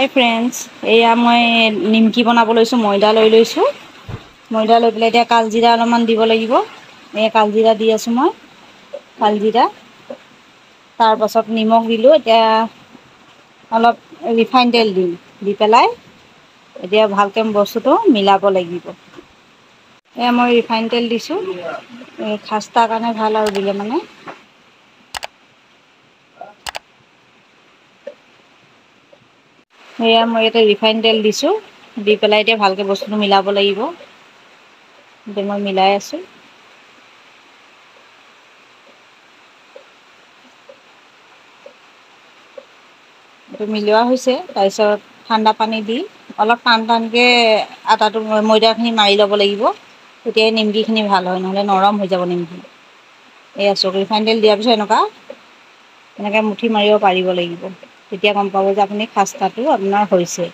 হাই friends, এয়া মই নিমকি বনাব লৈছোঁ। ময়দা লৈ লৈছোঁ। ময়দা লৈ পেলাই এতিয়া কালজিৰা অলপমান দিব লাগিব। এই কালজিৰা দি আছোঁ মই, কালজিৰা। তাৰপাছত নিমখ দিলোঁ। এতিয়া অলপ ৰিফাইন তেল দিম, দি পেলাই এতিয়া ভালকৈ বস্তুটো মিলাব লাগিব। এয়া মই ৰিফাইন তেল দিছোঁ, খাস্তাৰ কাৰণে ভাল আৰু দিলে মানে। সেয়া মই ইয়াতে ৰিফাইন তেল দিছোঁ, দি পেলাই এতিয়া ভালকৈ বস্তুটো মিলাব লাগিব। এতিয়া মই মিলাই আছোঁ। এইটো মিলোৱা হৈছে। তাৰপিছত ঠাণ্ডা পানী দি অলপ টানকৈ আটাটো ময়দাখিনি মাৰি ল'ব লাগিব। তেতিয়াই নিমকিখিনি ভাল হয়, নহ'লে নৰম হৈ যাব নিমকি। এয়া চাওক, ৰিফাইন তেল দিয়াৰ পিছত এনেকৈ মুঠি মাৰিব পাৰিব লাগিব। তেতিয়া গম পাব যে আপুনি খাস্তাটো আপোনাৰ হৈছে।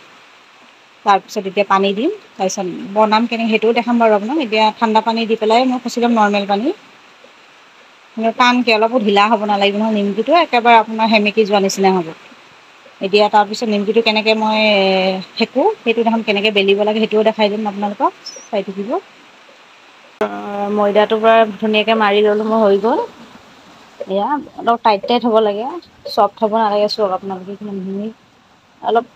তাৰপিছত এতিয়া পানী দিম। তাৰপিছত বনাম কেনেকৈ সেইটোও দেখাম বাৰু আপোনাক। এতিয়া ঠাণ্ডা পানী দি পেলাই মই খচি ল'ম, নৰ্মেল পানী। কিন্তু টানকৈ, অলপো ঢিলা হ'ব নালাগিব নহয়। নিমকিটো একেবাৰে আপোনাৰ সেমেকি যোৱা নিচিনা হ'ব। এতিয়া তাৰপিছত নিমকিটো কেনেকৈ মই সেকোঁ, সেইটো দেখোন কেনেকৈ বেলিব লাগে সেইটোও দেখাই দিম আপোনালোকক, চাই থাকিব। ময়দাটোৰ পৰা ধুনীয়াকৈ মাৰি ল'লোঁ, মই হৈ গ'ল। এয়া অলপ টাইট টাইট হ'ব লাগে, চফ্ট হ'ব নালাগে। চাওক আপোনালোকে কিমানখিনি অলপ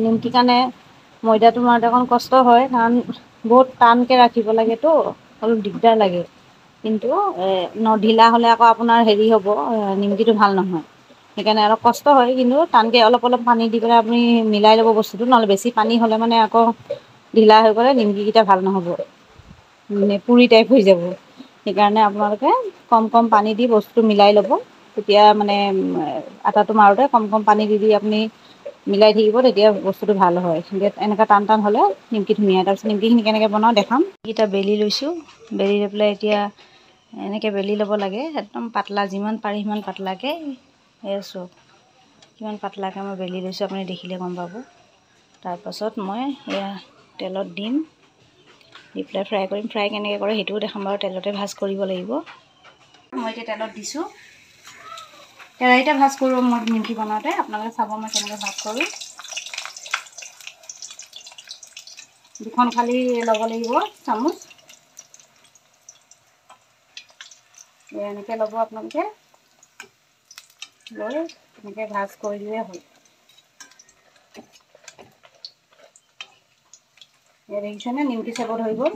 নিমকিৰ কাৰণে ময়দাটো মাৰোঁতে অকণ কষ্ট হয়, কাৰণ বহুত টানকৈ ৰাখিব লাগেতো, অলপ দিগদাৰ লাগে। কিন্তু ঢিলা হ'লে আকৌ আপোনাৰ হেৰি হ'ব, নিমকিটো ভাল নহয়। সেইকাৰণে অলপ কষ্ট হয়, কিন্তু টানকৈ অলপ অলপ পানী দি পেলাই আপুনি মিলাই ল'ব বস্তুটো। নহ'লে বেছি পানী হ'লে মানে আকৌ ঢিলা হৈ গ'লে নিমকিকেইটা ভাল নহ'ব, মানে পুৰি টাইপ হৈ যাব। সেইকাৰণে আপোনালোকে কম কম পানী দি বস্তুটো মিলাই ল'ব। তেতিয়া মানে আটাটো মাৰোঁতে কম কম পানী দি আপুনি মিলাই থাকিব, তেতিয়া বস্তুটো ভাল হয়। এনেকুৱা টান টান হ'লে নিমকি ধুনীয়া। তাৰপিছত নিমকিখিনি কেনেকৈ বনাওঁ দেখাম। এইকেইটা বেলি লৈছোঁ, বেলি লৈ পেলাই এতিয়া এনেকৈ বেলি ল'ব লাগে, একদম পাতলা, যিমান পাৰি সিমান পাতলাকৈ। এয়া চাওক কিমান পাতলাকৈ মই বেলি লৈছোঁ, আপুনি দেখিলে গম পাব। তাৰপাছত মই এয়া তেলত দিম, দি পেলাই ফ্ৰাই কৰিম। ফ্ৰাই কেনেকৈ কৰে সেইটোও দেখাম বাৰু। তেলতে ভাজ কৰিব লাগিব। মই এতিয়া তেলত দিছোঁ, কেৰাহীতে ভাজ কৰোঁ মই নিমকি বনাওঁতে। আপোনালোকে চাব মই কেনেকৈ ভাজ কৰোঁ। দুখন ফালি ল'ব লাগিব চামুচ। এনেকৈ ল'ব আপোনালোকে, লৈ এনেকৈ ভাজ কৰি দিলে হ'ল। ইয়াত দেখিছেনে নিমকি চেপত হৈ গ'ল।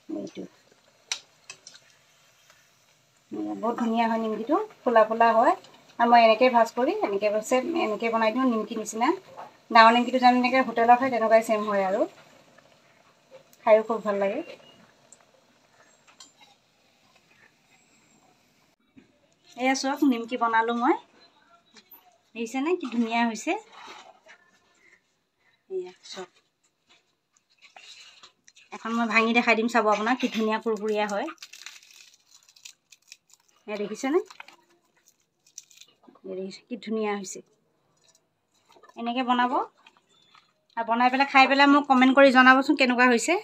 এইটো বহুত ধুনীয়া হয় নিমকিটো, ফুলা ফুলা হয়। আৰু মই এনেকৈ ভাজ কৰি এনেকৈ বনাই দিওঁ নিমকি নিচিনা। ডাঙৰ নিমকিটো যেনেকৈ হোটেলত হয় তেনেকুৱাই ছেম হয় আৰু খায়ো খুব ভাল লাগে। এয়া চাওক নিমকি বনালোঁ মই, দেখিছেনে কি ধুনীয়া হৈছে। এয়া চাওক, এখন মই ভাঙি দেখাই দিম চাব আপোনাক, কি ধুনীয়া কুৰকুৰীয়া হয়। এয়া দেখিছেনে, কি ধুনীয়া হৈছে। এনেকৈ বনাব আৰু বনাই পেলাই খাই পেলাই মোক কমেণ্ট কৰি জনাবচোন কেনেকুৱা হৈছে।